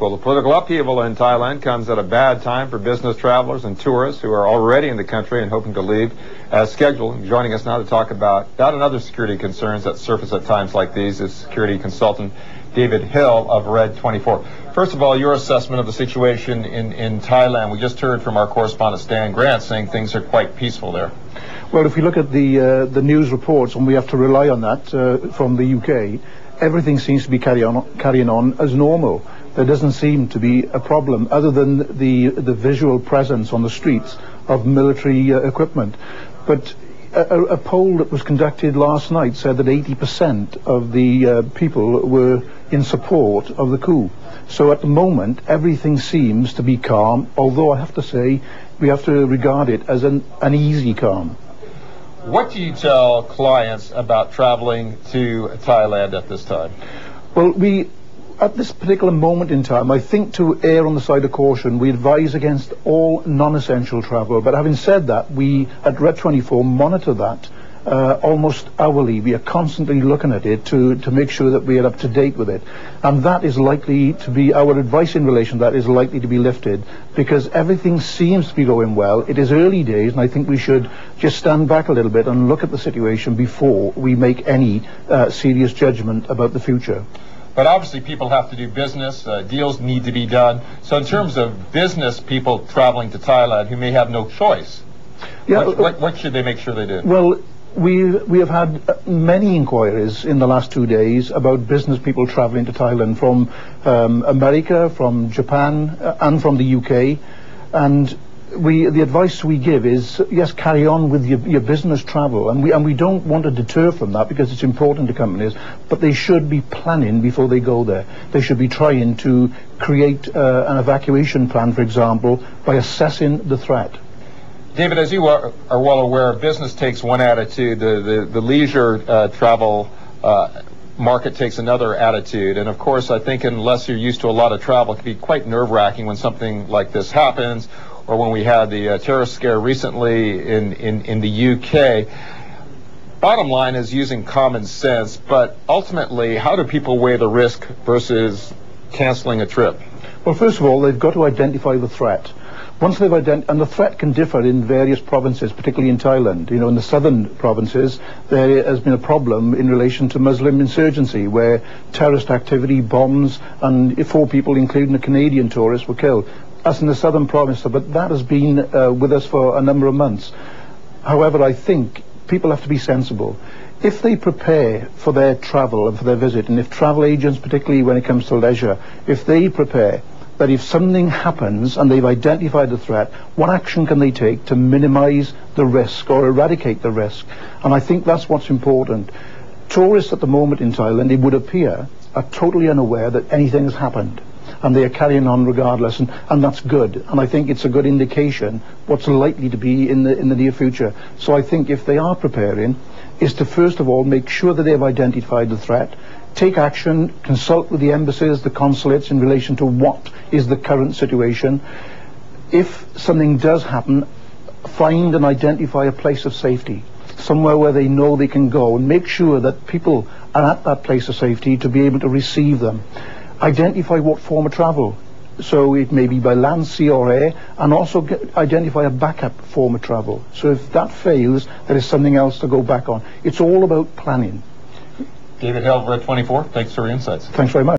Well, the political upheaval in Thailand comes at a bad time for business travelers and tourists who are already in the country and hoping to leave as scheduled. Joining us now to talk about that and other security concerns that surface at times like these is security consultant David Hill of Red 24. First of all, your assessment of the situation in Thailand. We just heard from our correspondent Stan Grant saying things are quite peaceful there. Well, if we look at the news reports, and we have to rely on that from the UK, everything seems to be carrying on as normal. There doesn't seem to be a problem other than the visual presence on the streets of military equipment. But a poll that was conducted last night said that 80% of the people were in support of the coup. So at the moment, everything seems to be calm, although I have to say we have to regard it as an easy calm. What do you tell clients about traveling to Thailand at this time? Well, at this particular moment in time, I think to err on the side of caution, we advise against all non-essential travel. But having said that, we at Red 24 monitor that almost hourly. We are constantly looking at it to make sure that we are up to date with it. And that is likely to be, our advice in relation to that is likely to be lifted because everything seems to be going well. It is early days, and I think we should just stand back a little bit and look at the situation before we make any serious judgment about the future. But obviously people have to do business, deals need to be done. So in terms of business people traveling to Thailand who may have no choice, what should they make sure they do? Well, we have had many inquiries in the last 2 days about business people traveling to Thailand from America, from Japan, and from the UK. And the advice we give is, yes, carry on with your business travel, and we don't want to deter from that because it's important to companies, but they should be planning before they go there. They should be trying to create an evacuation plan, for example, by assessing the threat. David, as you are well aware, business takes one attitude, the leisure travel market takes another attitude, and of course I think unless you're used to a lot of travel, it can be quite nerve-wracking when something like this happens, or when we had the terrorist scare recently in the UK. Bottom line is using common sense, but ultimately, how do people weigh the risk versus canceling a trip? Well, first of all, they've got to identify the threat. Once they've and the threat can differ in various provinces, particularly in Thailand. You know, in the southern provinces, there has been a problem in relation to Muslim insurgency, where terrorist activity, bombs, and 4 people, including a Canadian tourist, were killed. That's in the southern province, but that has been with us for a number of months. However, I think people have to be sensible. If they prepare for their travel and for their visit, and if travel agents, particularly when it comes to leisure, if they prepare that if something happens and they've identified the threat, what action can they take to minimize the risk or eradicate the risk? And I think that's what's important. Tourists at the moment in Thailand, it would appear, are totally unaware that anything has happened, and they are carrying on regardless, and that's good. And I think it's a good indication what's likely to be in the near future. So I think if they are preparing, is to first of all make sure that they have identified the threat, take action, consult with the embassies, the consulates in relation to what is the current situation. If something does happen, find and identify a place of safety, somewhere where they know they can go, and make sure that people are at that place of safety to be able to receive them. Identify what form of travel, so it may be by land, sea or air, and also identify a backup form of travel. So if that fails, there is something else to go back on. It's all about planning. David Hill, Red 24, thanks for your insights. Thanks very much.